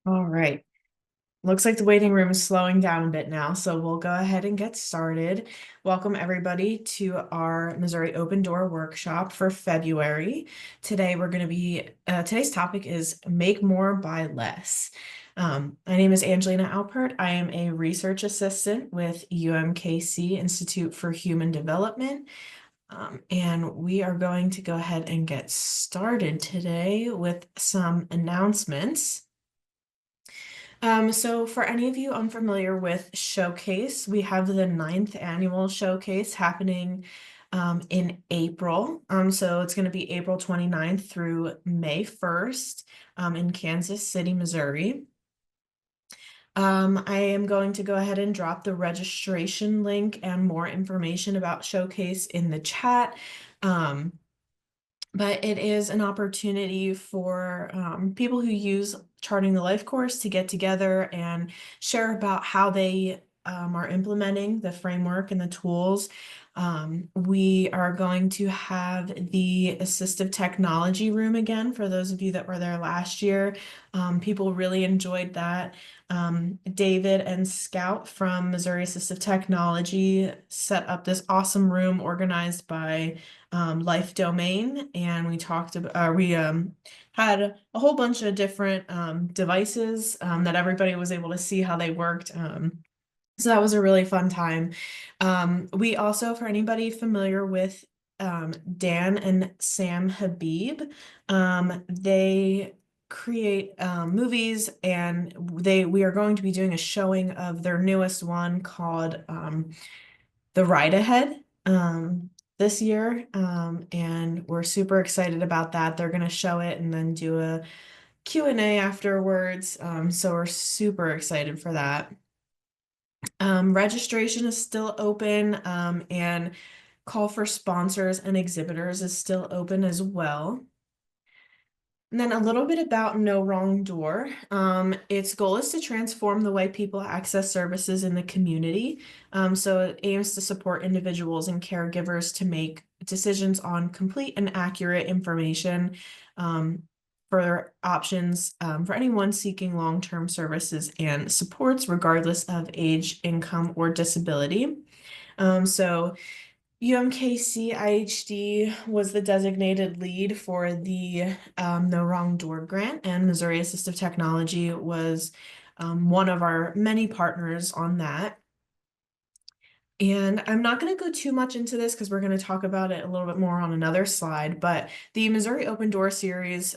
All right. Looks like the waiting room is slowing down a bit now, so we'll go ahead and get started. Welcome everybody to our Missouri Open Door workshop for February. Today we're going to be, today's topic is Make More, Buy Less. My name is Angelina Alpert. I am a research assistant with UMKC Institute for Human Development. And we are going to go ahead and get started today with some announcements. So for any of you unfamiliar with Showcase, we have the 9th annual Showcase happening in April. So it's going to be April 29th through May 1st in Kansas City, Missouri. I am going to go ahead and drop the registration link and more information about Showcase in the chat. But it is an opportunity for people who use Charting the Life course to get together and share about how they are implementing the framework and the tools. We are going to have the assistive technology room again for those of you that were there last year. People really enjoyed that. David and Scout from Missouri Assistive Technology set up this awesome room organized by Life Domain, and we talked about we had a whole bunch of different devices that everybody was able to see how they worked. So that was a really fun time. We also, for anybody familiar with Dan and Sam Habib, they create movies, and we are going to be doing a showing of their newest one called The Ride Ahead this year, and we're super excited about that. They're going to show it and then do a Q&A afterwards, so we're super excited for that. Registration is still open, and call for sponsors and exhibitors is still open as well. And then a little bit about No Wrong Door. Its goal is to transform the way people access services in the community. So it aims to support individuals and caregivers to make decisions on complete and accurate information for options for anyone seeking long-term services and supports, regardless of age, income, or disability. So UMKC IHD was the designated lead for the No Wrong Door grant, and Missouri Assistive Technology was one of our many partners on that. And I'm not going to go too much into this because we're going to talk about it a little bit more on another slide, but the Missouri Open Door series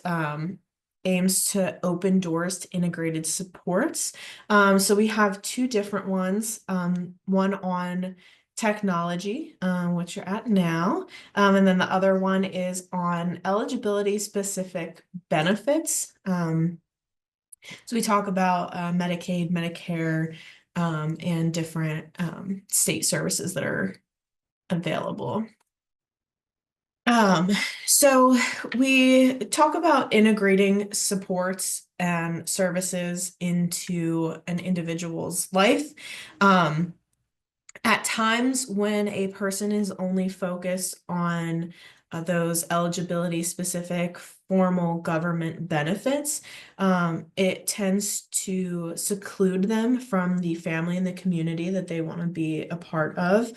aims to open doors to integrated supports. So we have two different ones, one on technology, which you're at now, and then the other one is on eligibility specific benefits. So we talk about Medicaid, Medicare, and different state services that are available. Um, so we talk about integrating supports and services into an individual's life. At times when a person is only focused on those eligibility specific formal government benefits, it tends to seclude them from the family and the community that they want to be a part of.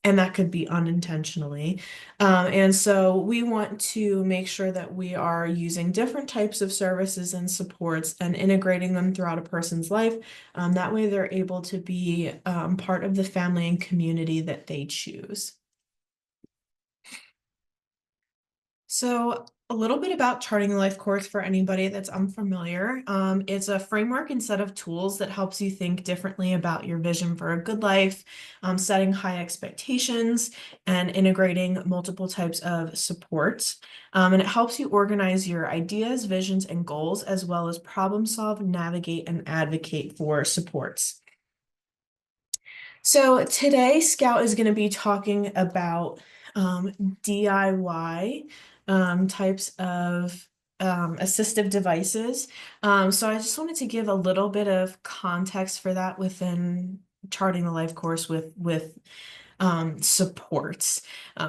And that could be unintentionally. And so we want to make sure that we are using different types of services and supports and integrating them throughout a person's life. That way they're able to be part of the family and community that they choose. So a little bit about Charting the Life course for anybody that's unfamiliar. It's a framework and set of tools that helps you think differently about your vision for a good life, setting high expectations, and integrating multiple types of supports. And it helps you organize your ideas, visions, and goals, as well as problem solve, navigate, and advocate for supports. So today, Scout is going to be talking about DIY types of assistive devices. So I just wanted to give a little bit of context for that within Charting the Life course with supports.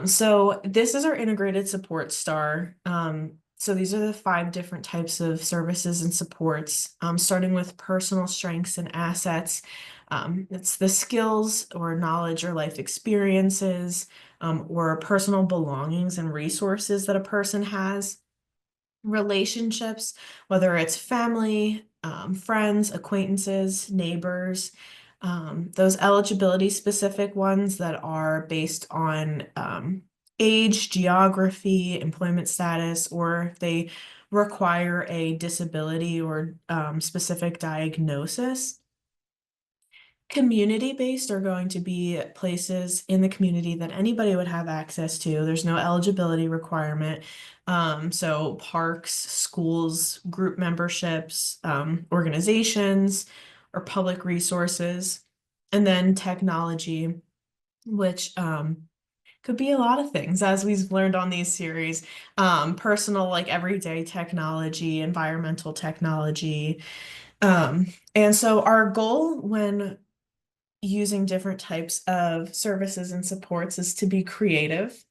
So this is our integrated support star. So these are the 5 different types of services and supports, starting with personal strengths and assets. It's the skills or knowledge or life experiences, or personal belongings and resources that a person has. Relationships, whether it's family, friends, acquaintances, neighbors, those eligibility specific ones that are based on age, geography, employment status, or if they require a disability or specific diagnosis. Community-based are going to be places in the community that anybody would have access to. There's no eligibility requirement. So parks, schools, group memberships, organizations, or public resources. And then technology, which could be a lot of things, as we've learned on these series. Personal, like everyday technology, environmental technology. And so our goal when using different types of services and supports is to be creative.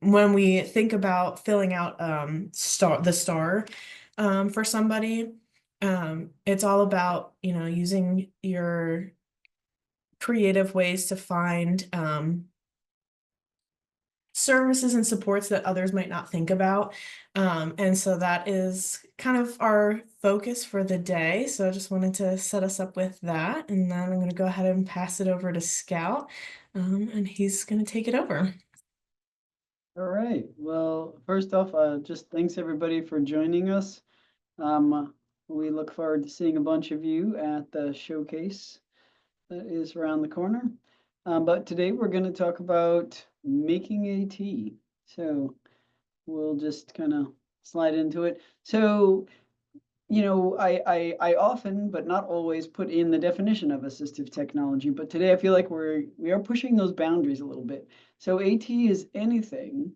When we think about filling out the star for somebody, it's all about, using your creative ways to find services and supports that others might not think about. And so that is kind of our focus for the day. So I just wanted to set us up with that. And then I'm going to go ahead and pass it over to Scout, and he's going to take it over. All right. Well, first off, just thanks everybody for joining us. We look forward to seeing a bunch of you at the showcase that is around the corner. But today we're going to talk about making a tea. So we'll just kind of slide into it. So, I often, but not always, put in the definition of assistive technology. But today I feel like we are pushing those boundaries a little bit. So AT is anything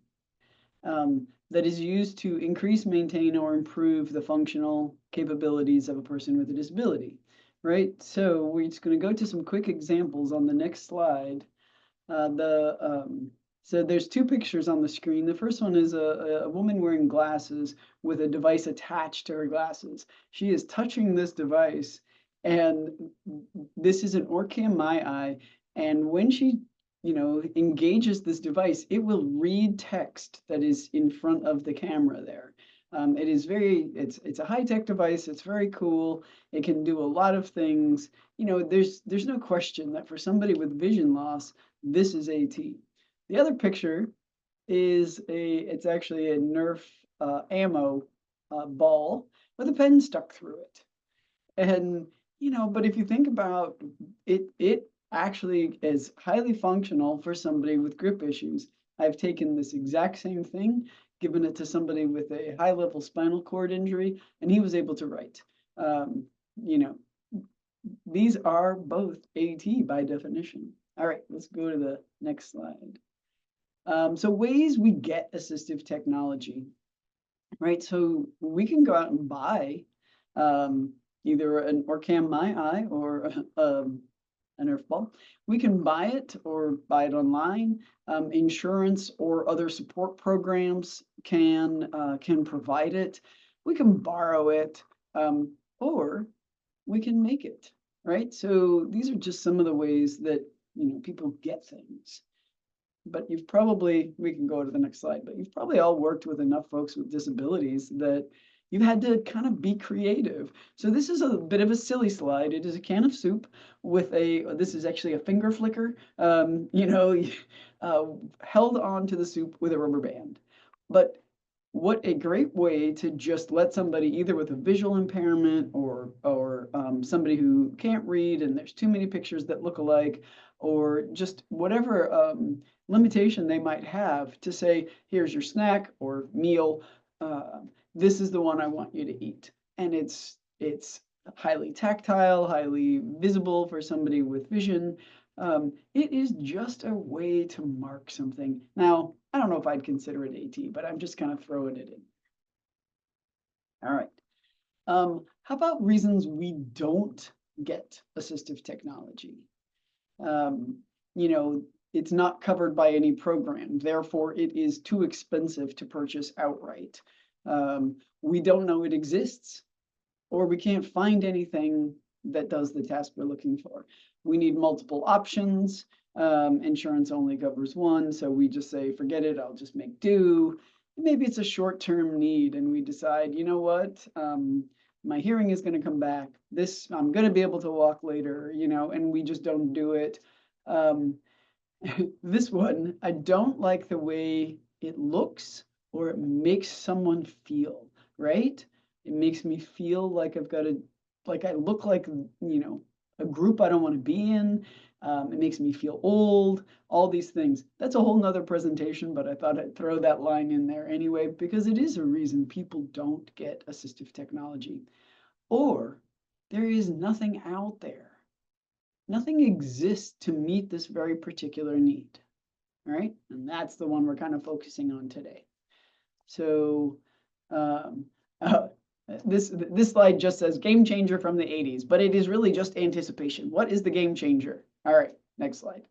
that is used to increase, maintain, or improve the functional capabilities of a person with a disability, right? So we're just going to go to some quick examples on the next slide. So there's 2 pictures on the screen. The first one is a woman wearing glasses with a device attached to her glasses. She is touching this device, and this is an Orcam MyEye. And when she engages this device, it will read text that is in front of the camera there. It's a high-tech device. It's very cool. It can do a lot of things. There's no question that for somebody with vision loss, this is AT. The other picture is it's actually a Nerf ammo ball with a pen stuck through it. And, but if you think about it, it actually is highly functional for somebody with grip issues. I've taken this exact same thing, given it to somebody with a high-level spinal cord injury, and he was able to write. You know, these are both AT by definition. All right, let's go to the next slide. So ways we get assistive technology, right? So we can go out and buy either an Orcam MyEye or a Nerf ball. We can buy it or buy it online. Insurance or other support programs can provide it. We can borrow it, or we can make it, right? So these are just some of the ways that people get things. But we can go to the next slide, but you've probably all worked with enough folks with disabilities that you've had to kind of be creative. So this is a bit of a silly slide. It is a can of soup with this is actually a finger flicker, held onto the soup with a rubber band. But what a great way to just let somebody either with a visual impairment or somebody who can't read and there's too many pictures that look alike, or just whatever limitation they might have, to say, here's your snack or meal. This is the one I want you to eat. And it's highly tactile, highly visible for somebody with vision. It is just a way to mark something. Now, I don't know if I'd consider it AT, but I'm just kind of throwing it in. All right. How about reasons we don't get assistive technology? It's not covered by any program, therefore it is too expensive to purchase outright. We don't know it exists, or we can't find anything that does the task we're looking for. We need multiple options. Insurance only covers one, so we just say, forget it, I'll just make do. Maybe it's a short-term need and we decide, you know what, my hearing is going to come back. This, I'm going to be able to walk later, you know, and we just don't do it. This one, I don't like the way it looks or it makes someone feel, right? It makes me feel like I've got like I look like, you know, a group I don't want to be in. It makes me feel old, all these things. That's a whole nother presentation, but I thought I'd throw that line in there anyway, because it is a reason people don't get assistive technology. Or there is nothing out there. Nothing exists to meet this very particular need. All right, and that's the one we're kind of focusing on today. So um, uh, this slide just says game changer from the 80s, but it is really just anticipation. What is the game changer? All right, next slide.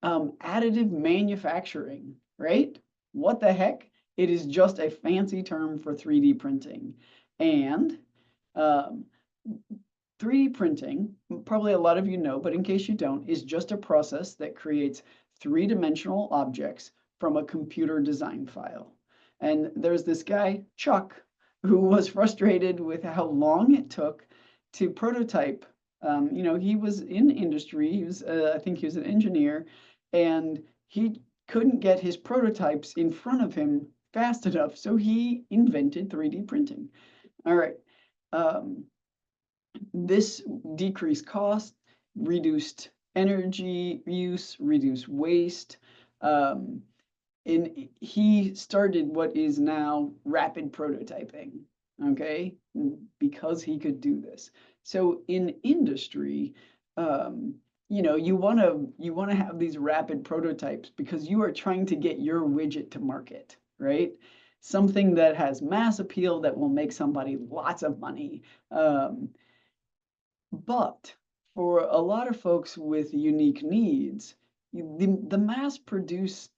Additive manufacturing, right? What the heck? It is just a fancy term for 3D printing. And 3D printing, probably a lot of you know, but in case you don't, is just a process that creates three-dimensional objects from a computer design file. And there's this guy, Chuck, who was frustrated with how long it took to prototype. You know, he was in industry, he was, I think he was an engineer, and he couldn't get his prototypes in front of him fast enough, so he invented 3D printing. All right. This decreased cost, reduced energy use, reduced waste. And he started what is now rapid prototyping, okay, because he could do this. So in industry, you know, you want to have these rapid prototypes because you are trying to get your widget to market, right? Something that has mass appeal that will make somebody lots of money. But for a lot of folks with unique needs, the mass-produced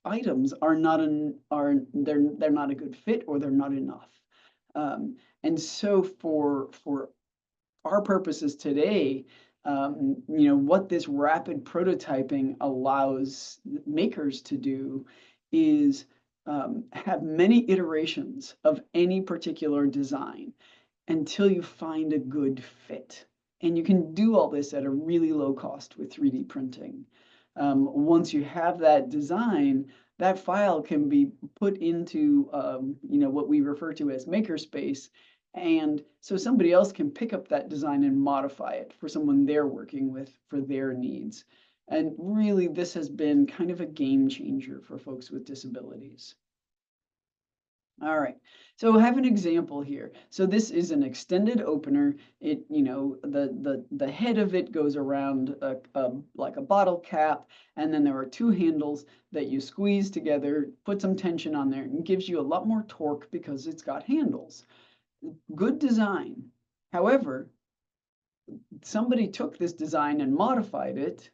items are not they're not a good fit or they're not enough. And so for our purposes today, you know, what this rapid prototyping allows makers to do is have many iterations of any particular design until you find a good fit. And you can do all this at a really low cost with 3D printing. Once you have that design, that file can be put into you know, what we refer to as makerspace. And so somebody else can pick up that design and modify it for someone they're working with for their needs. And really, this has been kind of a game changer for folks with disabilities. All right, so I have an example here. So this is an extended opener. It, you know, the head of it goes around like a bottle cap, and then there are two handles that you squeeze together, put some tension on there, and gives you a lot more torque because it's got handles. Good design. However, somebody took this design and modified it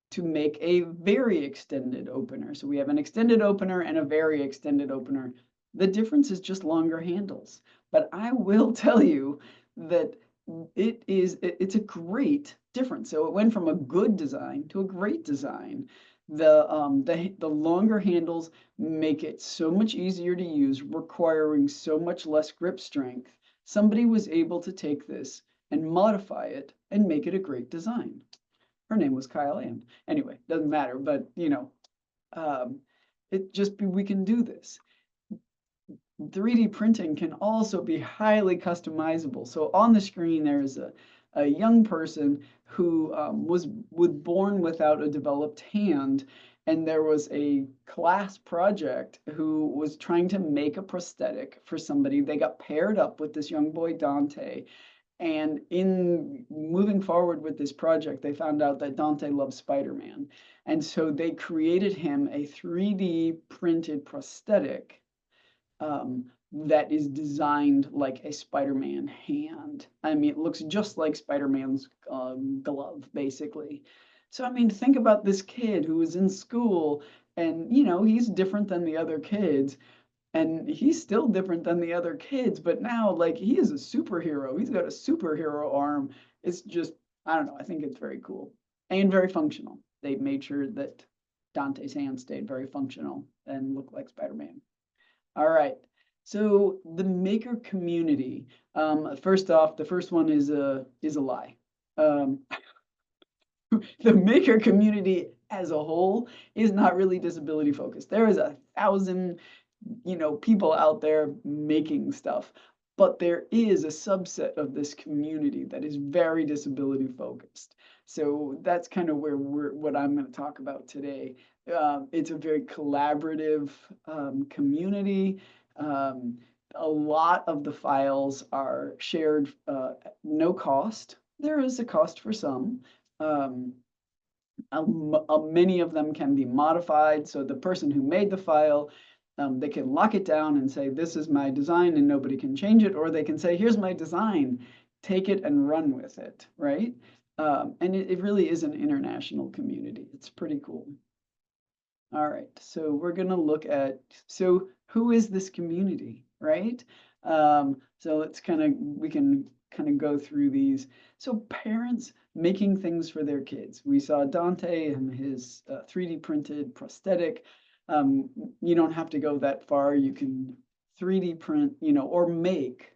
to make a very extended opener. So we have an extended opener and a very extended opener. The difference is just longer handles. But I will tell you that it's a great difference. So it went from a good design to a great design. The longer handles make it so much easier to use, requiring so much less grip strength. Somebody was able to take this and modify it and make it a great design. Her name was Kyle Ann. Anyway, doesn't matter, but you know, we can do this. 3D printing can also be highly customizable. So on the screen, there's a young person who was born without a developed hand, and there was a class project who was trying to make a prosthetic for somebody. They got paired up with this young boy, Dante, and in moving forward with this project, they found out that Dante loves Spider-Man. And so they created him a 3D printed prosthetic that is designed like a Spider-Man hand. I mean, it looks just like Spider-Man's glove, basically. So, I mean, think about this kid who was in school and, you know, he's different than the other kids. And he's still different than the other kids, but now like he is a superhero. He's got a superhero arm. It's just, I don't know, I think it's very cool and very functional. They made sure that Dante's hand stayed very functional and looked like Spider-Man. All right. So the maker community. First off, the first one is a lie. Um, the maker community as a whole is not really disability focused. There is 1,000, people out there making stuff, but there is a subset of this community that is very disability focused. So that's kind of what I'm going to talk about today. It's a very collaborative community. A lot of the files are shared no cost. There is a cost for some. Many of them can be modified, so the person who made the file, they can lock it down and say, this is my design and nobody can change it, or they can say, here's my design, take it and run with it, right? And it really is an international community. It's pretty cool. All right, so we're gonna look at, so who is this community, right? So we can kind of go through these. So parents making things for their kids. We saw Dante and his 3D printed prosthetic. You don't have to go that far. You can 3D print, or make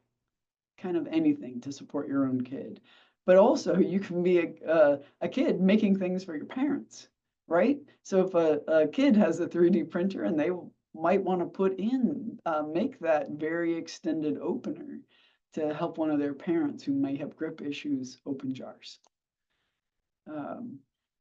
kind of anything to support your own kid. But also you can be a kid making things for your parents, right? So if a kid has a 3D printer and they might want to put in, make that very extended opener to help one of their parents who may have grip issues open jars.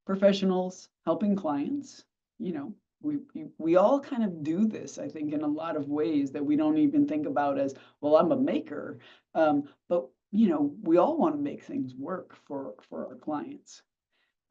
Professionals helping clients, we all kind of do this, I think, in a lot of ways that we don't even think about as, well, I'm a maker. But we all want to make things work for our clients.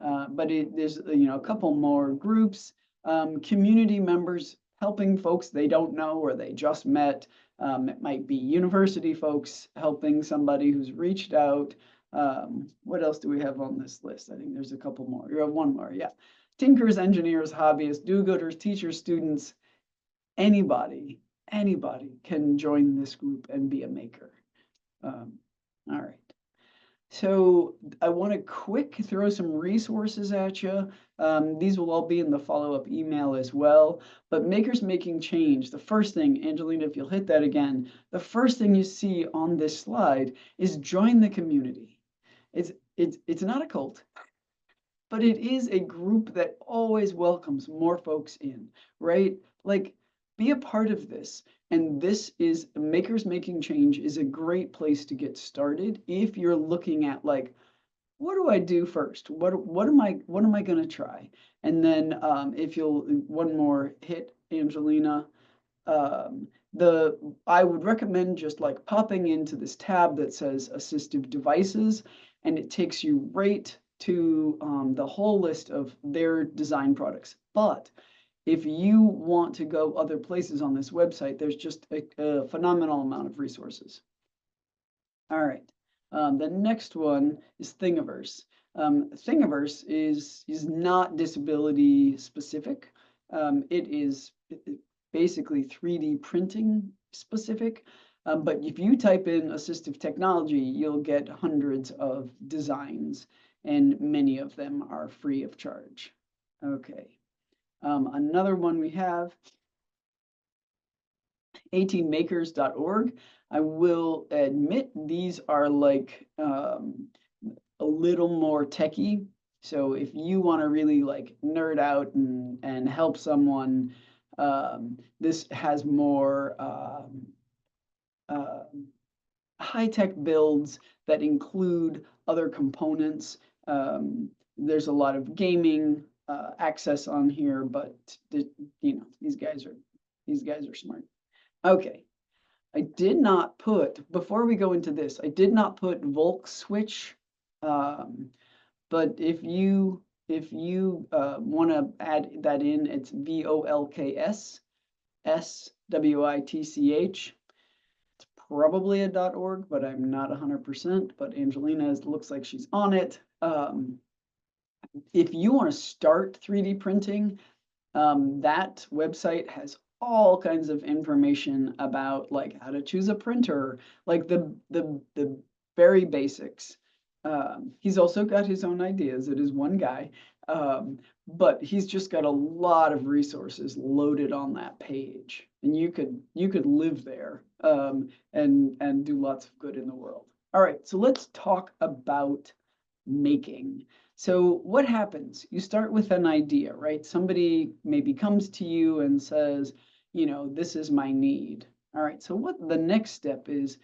But there's a couple more groups, community members helping folks they don't know or they just met. It might be university folks helping somebody who's reached out. What else do we have on this list? I think there's a couple more. You have one more, yeah. Tinkers, engineers, hobbyists, do-gooders, teachers, students, anybody can join this group and be a maker. All right. So I want to quick throw some resources at you. These will all be in the follow-up email as well. But Makers Making Change, the first thing, Angelina, if you'll hit that again, the first thing you see on this slide is join the community. It's not a cult, but it is a group that always welcomes more folks in, right? Like, be a part of this. And this is Makers Making Change is a great place to get started if you're looking at like, what do I do first? What am I going to try? And then if you'll one more hit, Angelina, I would recommend just like popping into this tab that says assistive devices, and it takes you right to the whole list of their design products. But if you want to go other places on this website, there's just a phenomenal amount of resources. All right, the next one is Thingiverse. Thingiverse is not disability specific. It is basically 3D printing specific. But if you type in assistive technology, you'll get hundreds of designs, and many of them are free of charge. Okay. Another one we have, atmakers.org. I will admit these are like a little more techy. So if you want to really like nerd out and help someone, this has more high-tech builds that include other components. There's a lot of gaming access on here, but these guys are smart. Okay, I did not put, before we go into this, I did not put Volkswitch, but if you want to add that in, it's VOLKS SWITCH. It's probably a .org, but I'm not 100%. But Angelina looks like she's on it. If you want to start 3D printing, that website has all kinds of information about like how to choose a printer, like the very basics. He's also got his own ideas. It is one guy, but he's just got a lot of resources loaded on that page, and you could live there and do lots of good in the world. All right, so let's talk about making. So what happens? You start with an idea, right? Somebody maybe comes to you and says, this is my need. All right, so what the next step is,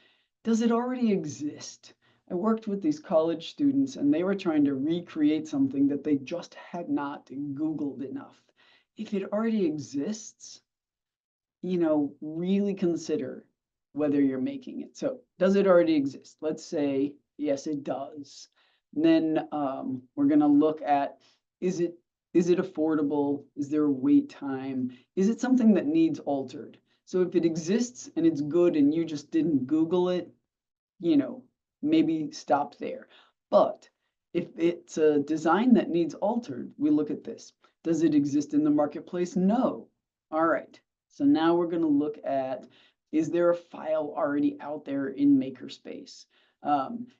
does it already exist? I worked with these college students and they were trying to recreate something that they just had not Googled enough. If it already exists, really consider whether you're making it. So does it already exist? Let's say, yes, it does. And then we're going to look at, is it affordable? Is there a wait time? Is it something that needs altered? So if it exists and it's good and you just didn't Google it, maybe stop there. But if it's a design that needs altered, we look at this. Does it exist in the marketplace? No. All right. So now we're going to look at, is there a file already out there in Makerspace?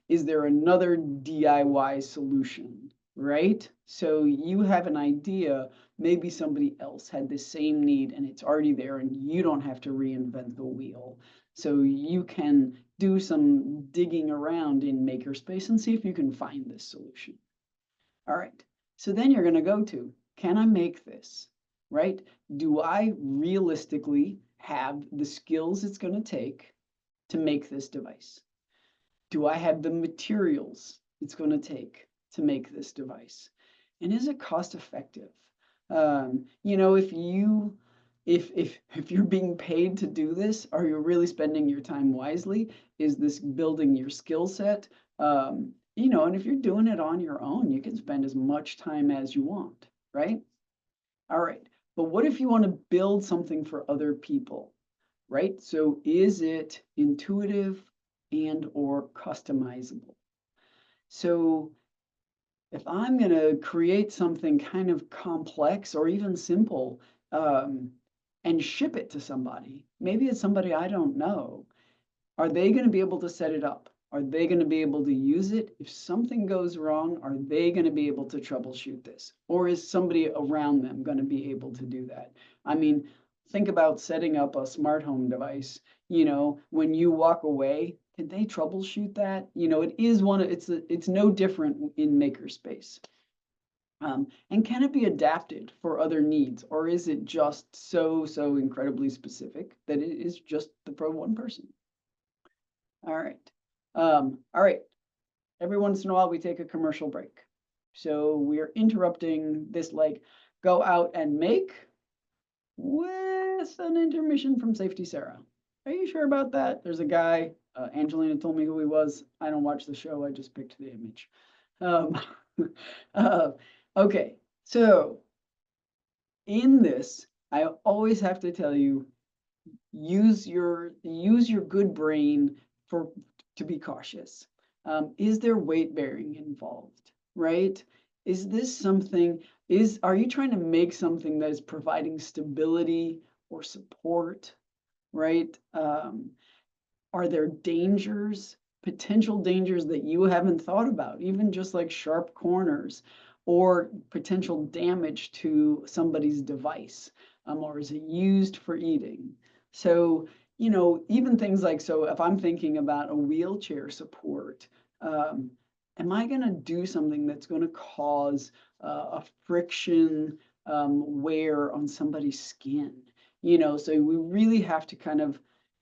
Is there another DIY solution, right? So you have an idea, maybe somebody else had the same need and it's already there and you don't have to reinvent the wheel. So you can do some digging around in Makerspace and see if you can find this solution. All right, so then you're going to go to, can I make this, right? Do I realistically have the skills it's going to take to make this device? Do I have the materials it's going to take to make this device? And is it cost effective? If you're being paid to do this, are you really spending your time wisely? Is this building your skill set? And if you're doing it on your own, you can spend as much time as you want, right? All right. But what if you want to build something for other people, right? So is it intuitive and or customizable? So if I'm going to create something kind of complex or even simple and ship it to somebody, maybe it's somebody I don't know, are they going to be able to set it up? Are they going to be able to use it? If something goes wrong, are they going to be able to troubleshoot this? Or is somebody around them going to be able to do that? I mean, think about setting up a smart home device. When you walk away, can they troubleshoot that? It's no different in Makerspace. And can it be adapted for other needs, or is it just so incredibly specific that it is just for one person? All right. All right. Every once in a while, we take a commercial break. So we're interrupting this like go out and make with an intermission from Safety Sarah. Are you sure about that? There's a guy, Angelina told me who he was. I don't watch the show. I just picked the image. Um, okay, so in this, I always have to tell you, use your good brain to be cautious. Is there weight bearing involved, right? Is this something, are you trying to make something that is providing stability or support, right? Are there dangers, potential dangers that you haven't thought about, even just like sharp corners or potential damage to somebody's device? Or is it used for eating? So, even things like, so if I'm thinking about a wheelchair support, am I going to do something that's going to cause a friction wear on somebody's skin? So we really have to kind of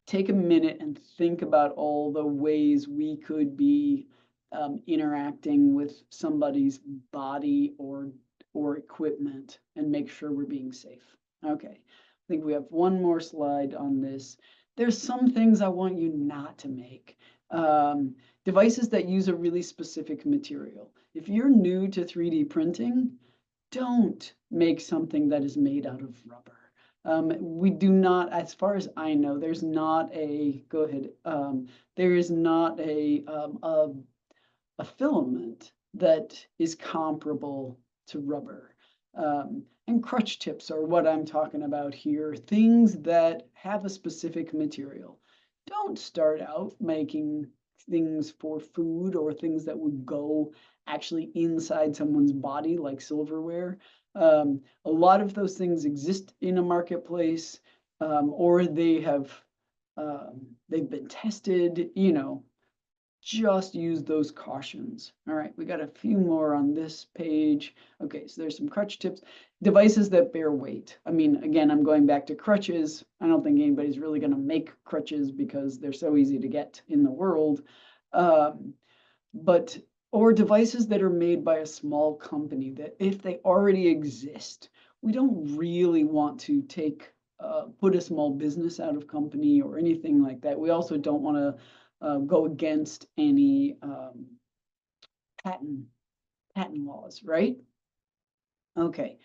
take a minute and think about all the ways we could be interacting with somebody's body or equipment and make sure we're being safe. Okay, I think we have one more slide on this. There's some things I want you not to make. Devices that use a really specific material. If you're new to 3D printing, don't make something that is made out of rubber. We do not, as far as I know, there's not a, go ahead, there is not a filament that is comparable to rubber. And crutch tips are what I'm talking about here, things that have a specific material. Don't start out making things for food or things that would go actually inside someone's body like silverware. A lot of those things exist in a marketplace, or they've been tested, you know, just use those cautions. All right, we got a few more on this page. Okay, so there's some crutch tips. Devices that bear weight. I mean, again, I'm going back to crutches. I don't think anybody's really going to make crutches because they're so easy to get in the world. But or devices that are made by a small company that if they already exist, we don't really want to put a small business out of company or anything like that. We also don't want to go against any patent laws, right? Okay.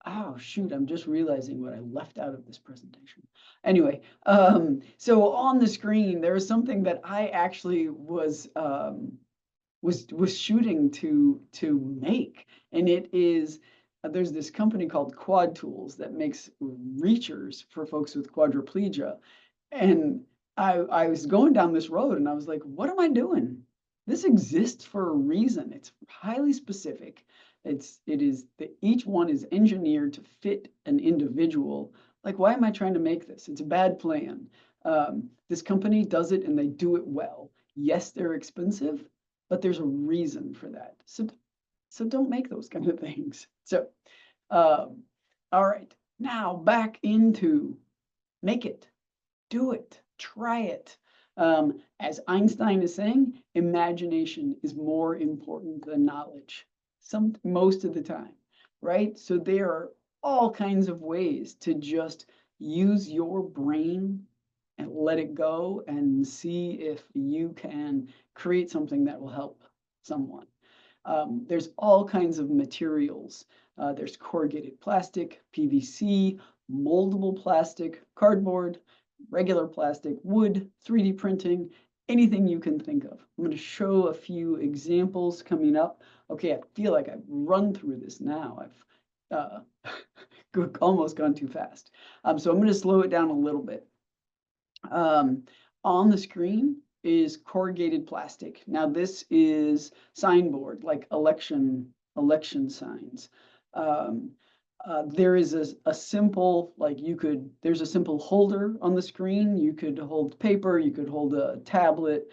Oh shoot, I'm just realizing what I left out of this presentation. Anyway, so on the screen there is something that I actually was shooting to make, and it is there's this company called Quad Tools that makes reachers for folks with quadriplegia, and I was going down this road and I was like, what am I doing? This exists for a reason. It's highly specific. Each one is engineered to fit an individual. Like, why am I trying to make this? It's a bad plan. This company does it and they do it well. Yes, they're expensive, but there's a reason for that. So don't make those kind of things. So, all right, now back into make it. Do it, try it. As Einstein is saying, imagination is more important than knowledge, most of the time, right? So there are all kinds of ways to just use your brain and let it go and see if you can create something that will help someone. There's all kinds of materials. There's corrugated plastic, PVC, moldable plastic, cardboard, regular plastic, wood, 3D printing, anything you can think of. I'm going to show a few examples coming up. Okay, I feel like I've run through this now. I've almost gone too fast. So I'm going to slow it down a little bit. On the screen is corrugated plastic. Now this is signboard, like election signs. There is a simple, there's a simple holder on the screen. You could hold paper, you could hold a tablet,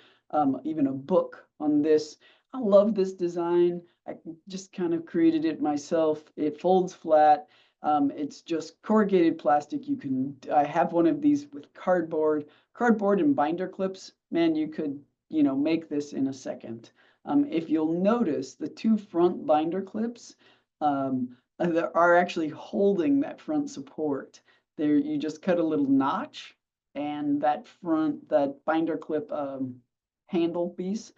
even a book on this. I love this design. I just kind of created it myself. It folds flat. It's just corrugated plastic. I have one of these with cardboard and binder clips. Man, you could, make this in a second. If you'll notice, the two front binder clips, that are actually holding that front support. There, you just cut a little notch, and that binder clip handle piece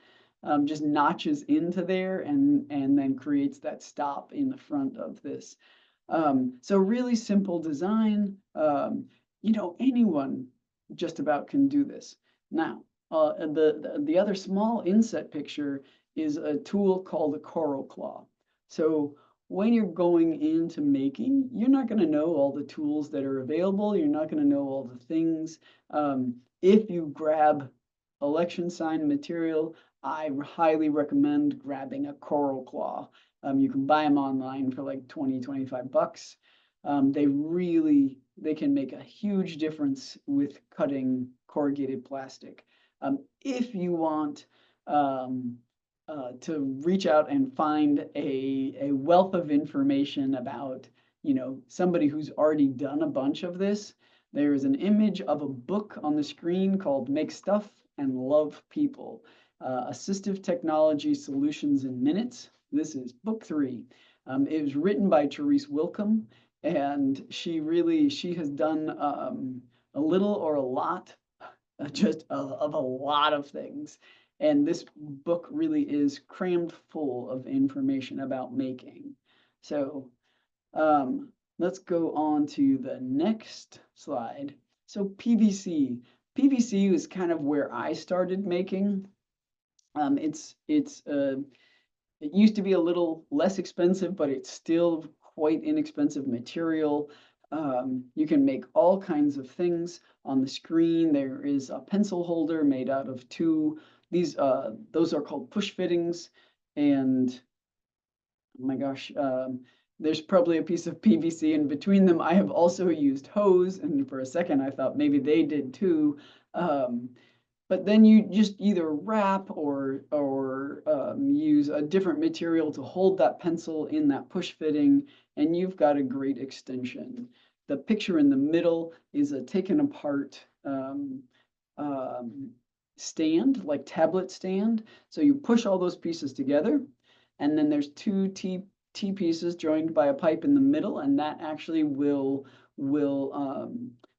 just notches into there, and then creates that stop in the front of this. So really simple design. Anyone just about can do this. Now, the other small inset picture is a tool called a Coral Claw. So when you're going into making, you're not going to know all the tools that are available. You're not going to know all the things. If you grab election sign material, I highly recommend grabbing a Coral Claw. You can buy them online for like 20, 25 bucks. They can make a huge difference with cutting corrugated plastic. If you want to reach out and find a wealth of information about, somebody who's already done a bunch of this, there is an image of a book on the screen called Make Stuff and Love People, Assistive Technology Solutions in Minutes. This is book 3. It was written by Therese Willcomb, and she has done a little or a lot, of a lot of things. And this book really is crammed full of information about making. So let's go on to the next slide. So PVC. PVC is kind of where I started making. It used to be a little less expensive, but it's still quite inexpensive material. You can make all kinds of things on the screen. There is a pencil holder made out of those are called push fittings. And oh my gosh, there's probably a piece of PVC in between them. I have also used hose, and for a second I thought maybe they did too. Um, but then you just either wrap or use a different material to hold that pencil in that push fitting, and you've got a great extension. The picture in the middle is a taken apart um, stand, like tablet stand. So you push all those pieces together, and then there's two T pieces joined by a pipe in the middle, and that actually will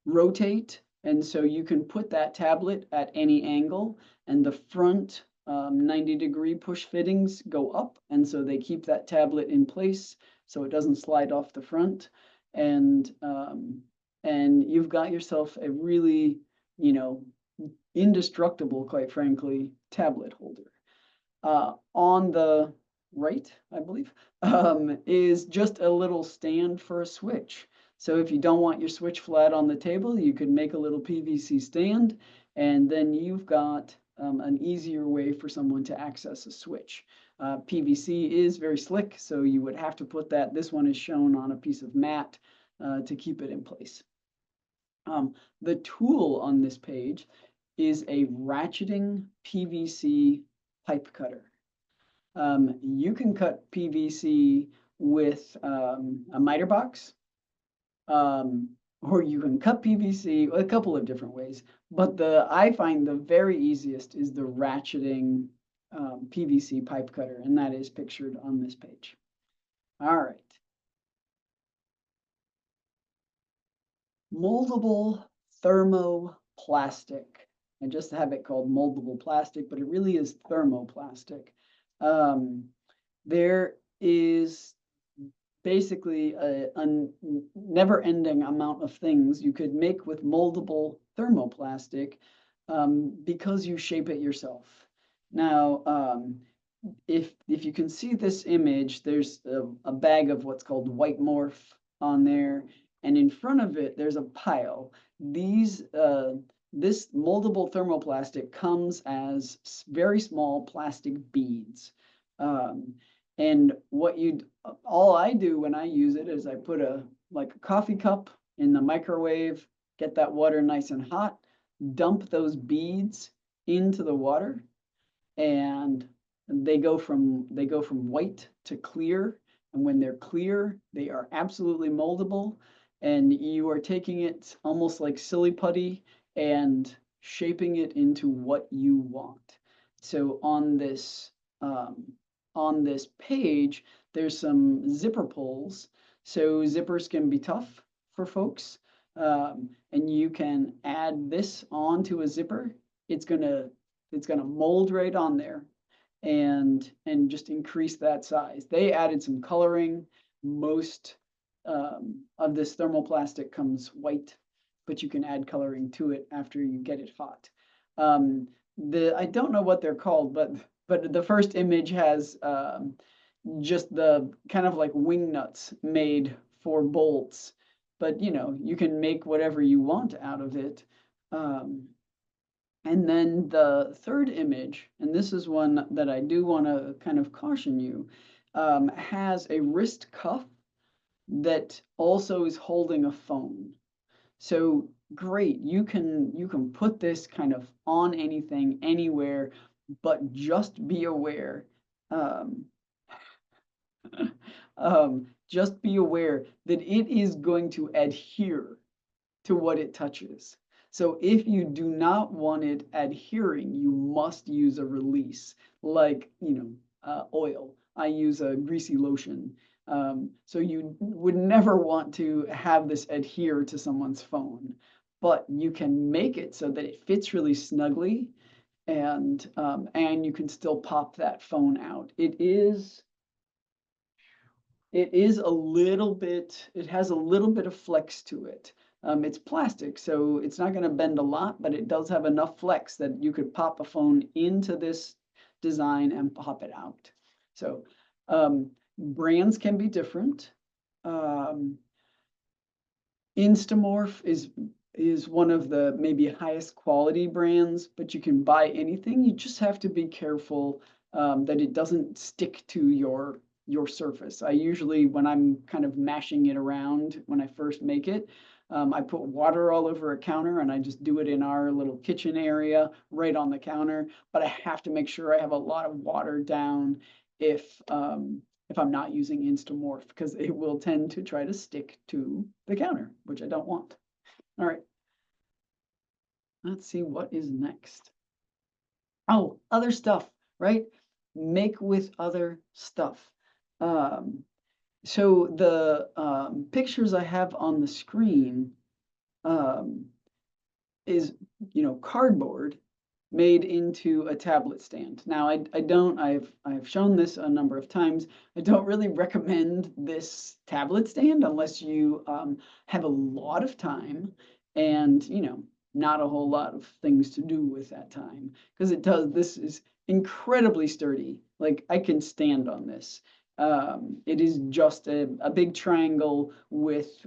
rotate. And so you can put that tablet at any angle, and the front 90-degree push fittings go up, and so they keep that tablet in place so it doesn't slide off the front. And you've got yourself a really, you know, indestructible, quite frankly, tablet holder. On the right, I believe, is just a little stand for a switch. So if you don't want your switch flat on the table, you could make a little PVC stand, and then you've got an easier way for someone to access a switch. PVC is very slick, so you would have to put that. This one is shown on a piece of mat to keep it in place. The tool on this page is a ratcheting PVC pipe cutter. You can cut PVC with a miter box, or you can cut PVC a couple of different ways. But I find the very easiest is the ratcheting PVC pipe cutter, and that is pictured on this page. All right. Moldable thermoplastic. I just have it called moldable plastic, but it really is thermoplastic. There is basically a never-ending amount of things you could make with moldable thermoplastic because you shape it yourself. Now, if you can see this image, there's a bag of what's called white morph on there, and in front of it, there's a pile. This moldable thermoplastic comes as very small plastic beads. And all I do when I use it is I put like a coffee cup in the microwave, get that water nice and hot, dump those beads into the water, and they go from white to clear. And when they're clear, they are absolutely moldable. And you are taking it almost like silly putty and shaping it into what you want. So on this page, there's some zipper pulls. So zippers can be tough for folks. And you can add this onto a zipper. It's gonna mold right on there and just increase that size. They added some coloring. Most of this thermoplastic comes white, but you can add coloring to it after you get it hot. I don't know what they're called, but the first image has just the kind of like wing nuts made for bolts, but you can make whatever you want out of it. And then the third image, and this is one that I do want to kind of caution you, has a wrist cuff that also is holding a phone. So great, you can put this kind of on anything, anywhere, but just be aware. Just be aware that it is going to adhere to what it touches. So if you do not want it adhering, you must use a release, like oil. I use a greasy lotion. So you would never want to have this adhere to someone's phone, but you can make it so that it fits really snugly, and you can still pop that phone out. It is a little bit, it has a little bit of flex to it. It's plastic, so it's not going to bend a lot, but it does have enough flex that you could pop a phone into this design and pop it out. So brands can be different. Instamorph is one of the maybe highest quality brands, but you can buy anything. You just have to be careful that it doesn't stick to your surface. I usually, when I'm kind of mashing it around when I first make it, I put water all over a counter and I just do it in our little kitchen area right on the counter. But I have to make sure I have a lot of water down if I'm not using Instamorph, because it will tend to try to stick to the counter, which I don't want. All right. Let's see what is next. Oh, other stuff, right? Make with other stuff. So the pictures I have on the screen is, cardboard made into a tablet stand. Now, I've shown this a number of times. I don't really recommend this tablet stand unless you have a lot of time and, not a whole lot of things to do with that time. Because this is incredibly sturdy. Like, I can stand on this. It is just a big triangle with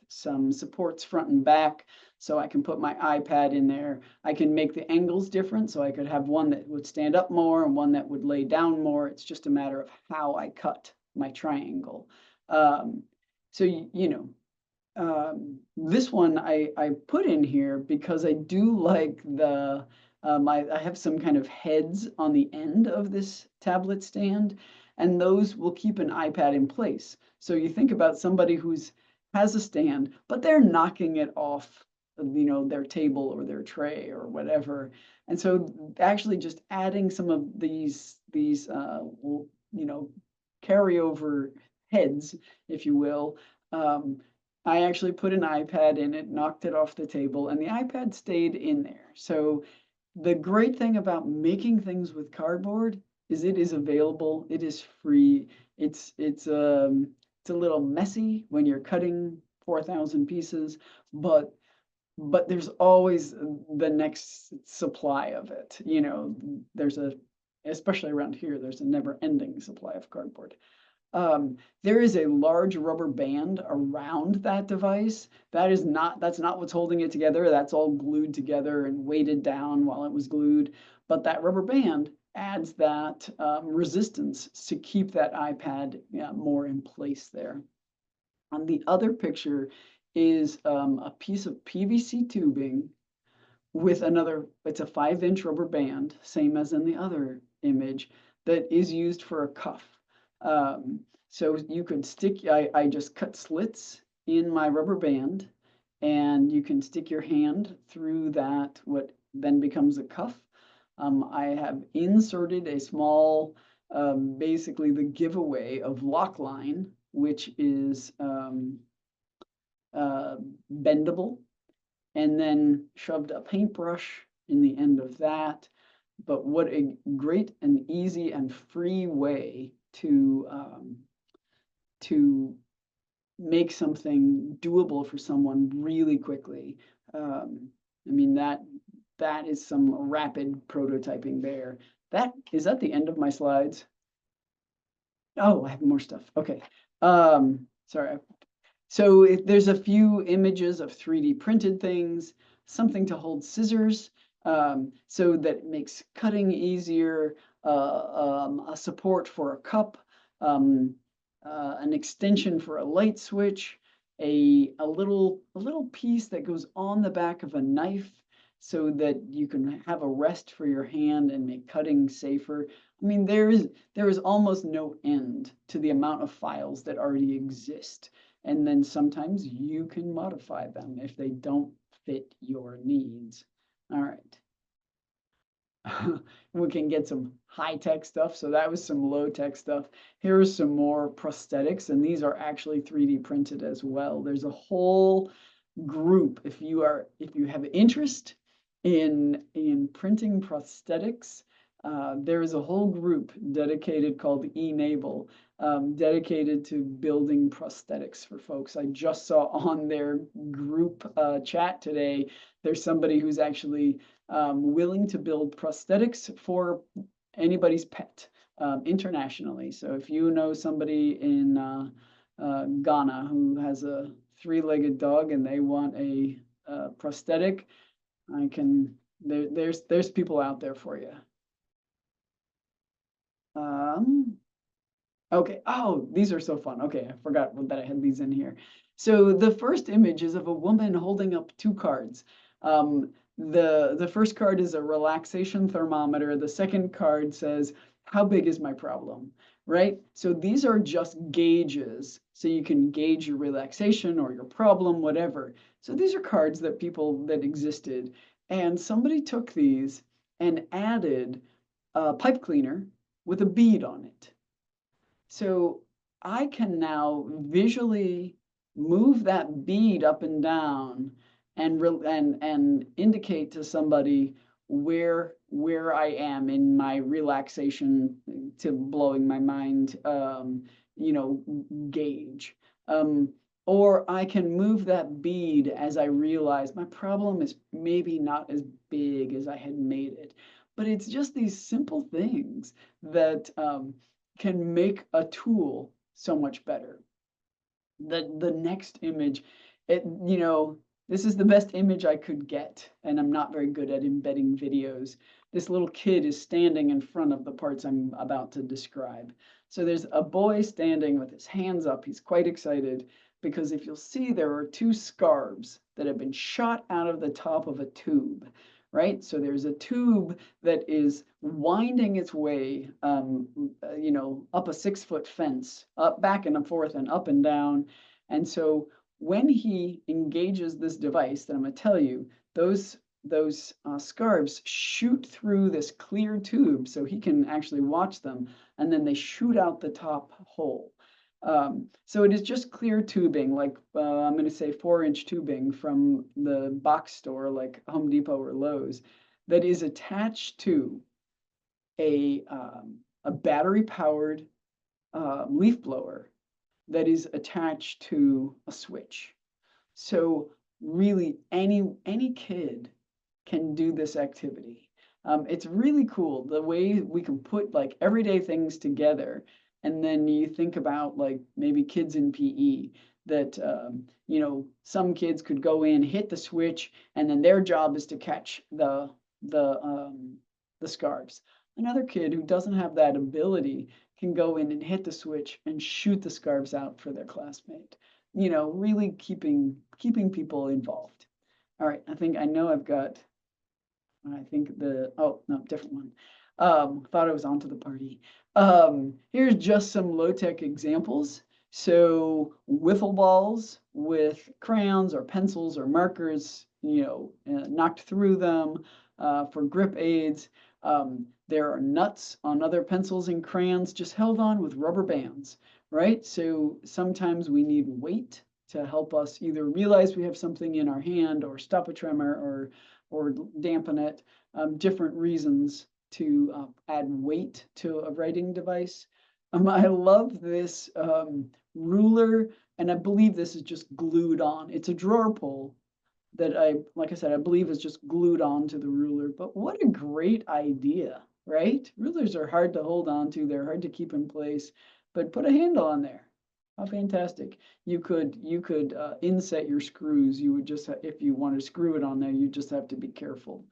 some supports front and back, so I can put my iPad in there. I can make the angles different, so I could have one that would stand up more and one that would lay down more. It's just a matter of how I cut my triangle. So this one I put in here because I do like the I have some kind of heads on the end of this tablet stand, and those will keep an iPad in place. So you think about somebody has a stand, but they're knocking it off, their table or their tray or whatever. And so actually just adding some of these carryover heads, if you will, I actually put an iPad in it, knocked it off the table, and the iPad stayed in there. So the great thing about making things with cardboard is it is available, it is free. It's a little messy when you're cutting 4,000 pieces, but there's always the next supply of it. Especially around here, there's a never-ending supply of cardboard. There is a large rubber band around that device. That's not what's holding it together. That's all glued together and weighted down while it was glued. But that rubber band adds that resistance to keep that iPad more in place there. On the other picture is a piece of PVC tubing with it's a 5-inch rubber band, same as in the other image, that is used for a cuff. So you could I just cut slits in my rubber band, and you can stick your hand through that, what then becomes a cuff. I have inserted a small, basically the giveaway of lock line, which is bendable, and then shoved a paintbrush in the end of that. But what a great and easy and free way to make something doable for someone really quickly. I mean, that is some rapid prototyping there. Is that the end of my slides? Oh, I have more stuff. Okay. Sorry. So there's a few images of 3D printed things, something to hold scissors, so that it makes cutting easier, a support for a cup, an extension for a light switch, a little piece that goes on the back of a knife so that you can have a rest for your hand and make cutting safer. I mean, there is almost no end to the amount of files that already exist. And then sometimes you can modify them if they don't fit your needs. All right. We can get some high-tech stuff. So that was some low-tech stuff. Here's some more prosthetics, and these are actually 3D printed as well. There's a whole group. If you have interest in printing prosthetics, there is a whole group dedicated called eNABLE, dedicated to building prosthetics for folks. I just saw on their group chat today, there's somebody who's actually willing to build prosthetics for anybody's pet internationally. So if you know somebody in Ghana who has a three-legged dog and they want a prosthetic, there's people out there for you. Okay. Oh, these are so fun. Okay, I forgot that I had these in here. So the first image is of a woman holding up two cards. The first card is a relaxation thermometer. The second card says, "How big is my problem?" Right? So these are just gauges. So you can gauge your relaxation or your problem, whatever. So these are cards that that existed. And somebody took these and added a pipe cleaner with a bead on it. So I can now visually move that bead up and down and indicate to somebody where I am in my relaxation to blowing my mind, gauge. Or I can move that bead as I realize my problem is maybe not as big as I had made it. But it's just these simple things that can make a tool so much better. The next image, this is the best image I could get, and I'm not very good at embedding videos. This little kid is standing in front of the parts I'm about to describe. So there's a boy standing with his hands up. He's quite excited because if you'll see, there are two scarves that have been shot out of the top of a tube, right? So there's a tube that is winding its way, up a 6-foot fence, up, back and forth, and up and down. And so when he engages this device that I'm going to tell you, those scarves shoot through this clear tube, so he can actually watch them, and then they shoot out the top hole. So it is just clear tubing, like I'm going to say 4-inch tubing from the box store, like Home Depot or Lowe's, that is attached to a battery-powered leaf blower that is attached to a switch. So really, any kid can do this activity. It's really cool the way we can put like everyday things together. And then you think about like maybe kids in PE that, some kids could go in, hit the switch, and then their job is to catch the scarves. Another kid who doesn't have that ability can go in and hit the switch and shoot the scarves out for their classmate. Really keeping people involved. All right, I know I've got, oh, no, different one. Thought I was onto the party. Here's just some low-tech examples. So wiffle balls with crayons or pencils or markers, knocked through them for grip aids. There are nuts on other pencils and crayons just held on with rubber bands, right? So sometimes we need weight to help us either realize we have something in our hand or stop a tremor or dampen it, different reasons to add weight to a writing device. I love this ruler, and I believe this is just glued on. It's a drawer pull that like I said, I believe is just glued on to the ruler. But what a great idea, right? Rulers are hard to hold on to. They're hard to keep in place, but put a handle on there. How fantastic. You could inset your screws. You would just, if you want to screw it on there, you just have to be careful.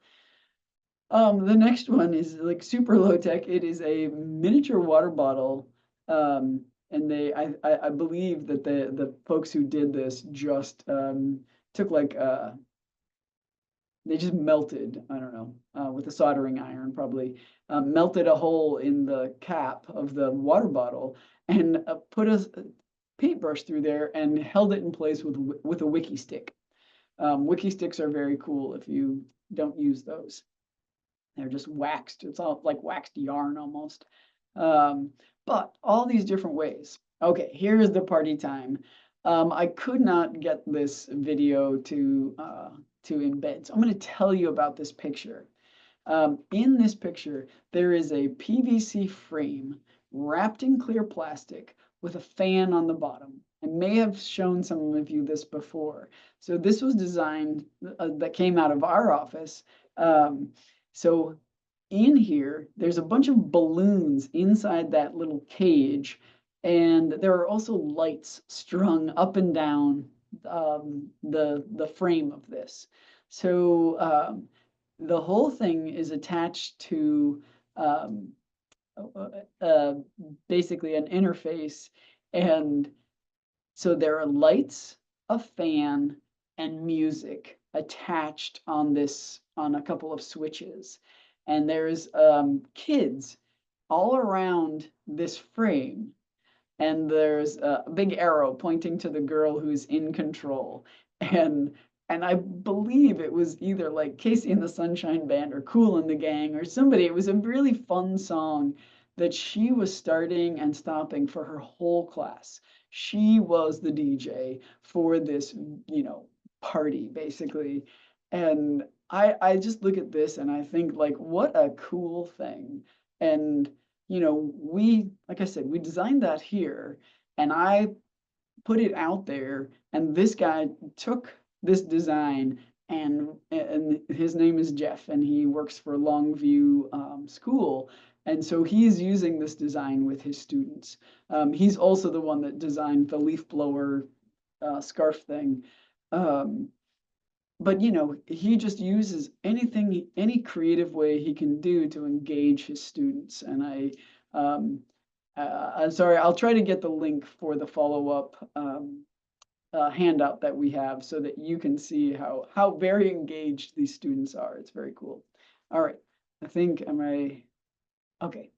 The next one is like super low tech. It is a miniature water bottle. And I believe that the folks who did this just took like they just melted, I don't know, with a soldering iron probably, melted a hole in the cap of the water bottle and put a paintbrush through there and held it in place with a wiki stick. Wiki sticks are very cool if you don't use those. They're just waxed. It's all like waxed yarn almost. But all these different ways. Okay, here's the party time. I could not get this video to embed, so I'm going to tell you about this picture. In this picture, there is a PVC frame wrapped in clear plastic with a fan on the bottom. I may have shown some of you this before. So this was designed that came out of our office. So in here, there's a bunch of balloons inside that little cage, and there are also lights strung up and down the frame of this. So the whole thing is attached to um, uh, uh, basically an interface, and so there are lights, a fan, and music attached on on a couple of switches. And there's kids all around this frame. And there's a big arrow pointing to the girl who's in control. And and I believe it was either like Casey and the Sunshine Band or Kool and the Gang or somebody. It was a really fun song that she was starting and stopping for her whole class. She was the DJ for this, party basically. And I just look at this and I think like what a cool thing. And like I said, we designed that here and I put it out there and this guy took this design and his name is Jeff and he works for Longview School. And so he's using this design with his students. He's also the one that designed the leaf blower scarf thing. Um, but he just uses any creative way he can do to engage his students. And I'm sorry, I'll try to get the link for the follow-up handout that we have so that you can see how very engaged these students are. It's very cool. All right, okay.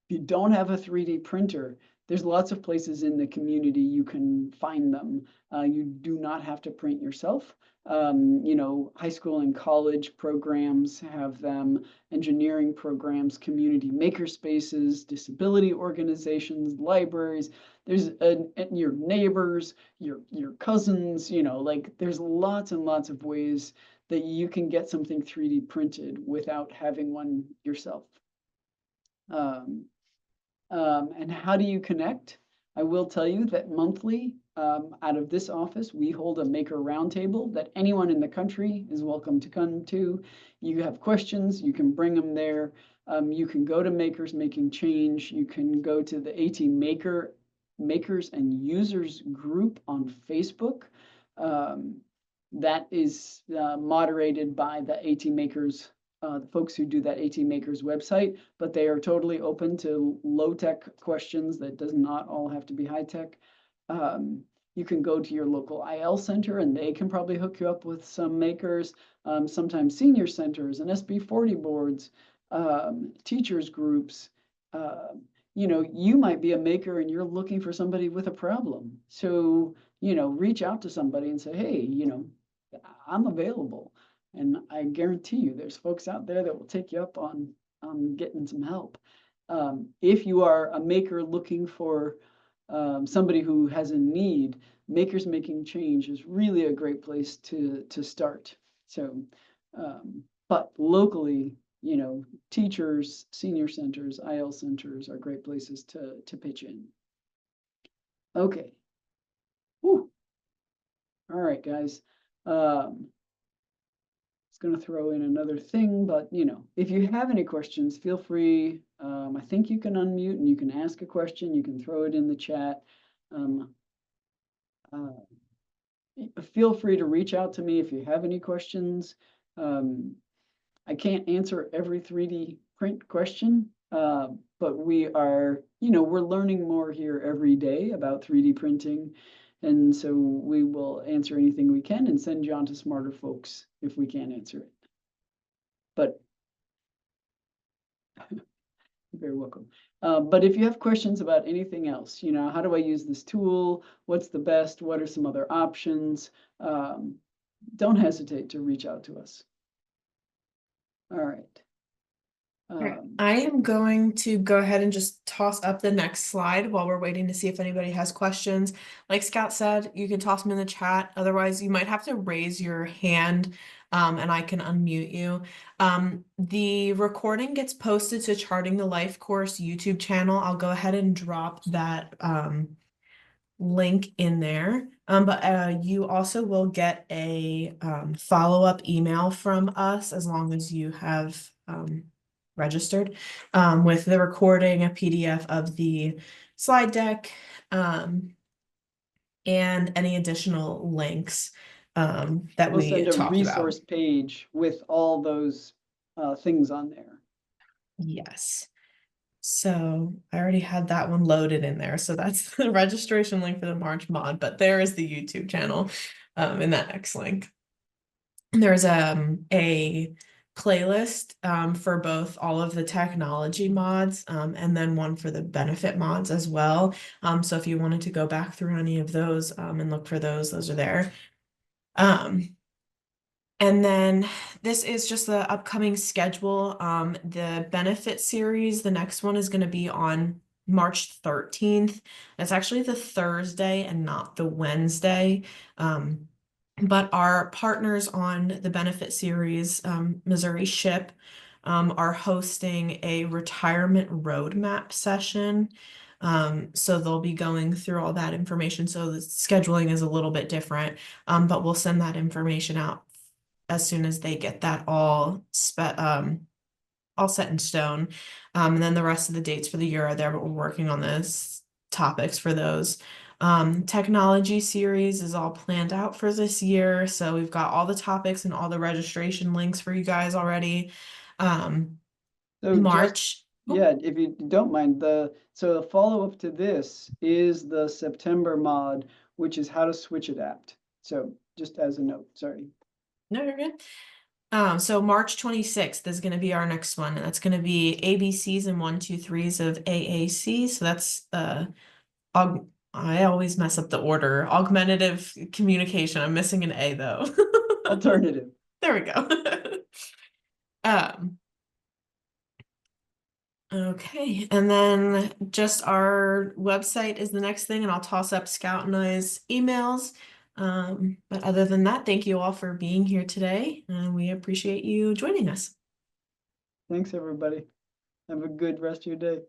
If you don't have a 3D printer, there's lots of places in the community you can find them. You do not have to print yourself. High school and college programs have them, engineering programs, community maker spaces, disability organizations, libraries. There's your neighbors, your cousins, like there's lots and lots of ways that you can get something 3D printed without having one yourself. And how do you connect? I will tell you that monthly, out of this office, we hold a maker roundtable that anyone in the country is welcome to come to. You have questions, you can bring them there. You can go to Makers Making Change. You can go to the AT Makers and Users group on Facebook. That is moderated by the AT Makers the folks who do that AT Makers website, but they are totally open to low-tech questions that does not all have to be high-tech. You can go to your local IL center and they can probably hook you up with some makers, sometimes senior centers and SB40 boards, teachers groups. You might be a maker and you're looking for somebody with a problem. So, reach out to somebody and say, hey, I'm available. And I guarantee you there's folks out there that will take you up on getting some help. If you are a maker looking for somebody who has a need, Makers Making Change is really a great place to start. So, but locally, teachers, senior centers, IL centers are great places to pitch in. Okay. Whew. All right, guys. Going to throw in another thing, but if you have any questions, feel free. I think you can unmute and you can ask a question. You can throw it in the chat. Feel free to reach out to me if you have any questions. I can't answer every 3D print question, but we are, we're learning more here every day about 3D printing. And so we will answer anything we can and send you on to smarter folks if we can't answer it. But you're very welcome. But if you have questions about anything else, how do I use this tool? What's the best? What are some other options? Don't hesitate to reach out to us. All right. I am going to go ahead and just toss up the next slide while we're waiting to see if anybody has questions. Like Scout said, you can toss them in the chat. Otherwise, you might have to raise your hand and I can unmute you. The recording gets posted to Charting the Life course YouTube channel. I'll go ahead and drop that link in there. But you also will get a follow-up email from us as long as you have registered, with the recording, a PDF of the slide deck, and any additional links that We'll we send a talked about. resource page with all those things on there. Yes. So I already had that one loaded in there. So that's the registration link for the March mod, but there is the YouTube channel in that next link. And there's a playlist for both all of the technology mods and then one for the benefit mods as well. So if you wanted to go back through any of those and look for those are there. And then this is just the upcoming schedule. The benefit series, the next one is going to be on March 13th. It's actually the Thursday and not the Wednesday. But our partners on the benefit series, Missouri SHIP, are hosting a retirement roadmap session. So they'll be going through all that information. So the scheduling is a little bit different, but we'll send that information out as soon as they get that all set in stone. And then the rest of the dates for the year are there, but we're working on this topics for those. Technology series is all planned out for this year. So we've got all the topics and all the registration links for you guys already. So just, March. yeah, if you don't mind, so the follow-up to this is the September mod, which is how to switch adapt. So just as a note, sorry. No, you're good. So March 26th is going to be our next one, and that's going to be ABCs and 1, 2, 3s of AAC. So that's I always mess up the order. Augmentative communication. I'm missing an A though. Alternative. There we go. Okay, and then just our website is the next thing, and I'll toss up Scout and I's emails. But other than that, thank you all for being here today, and we appreciate you joining us. Thanks, everybody. Have a good rest of your day.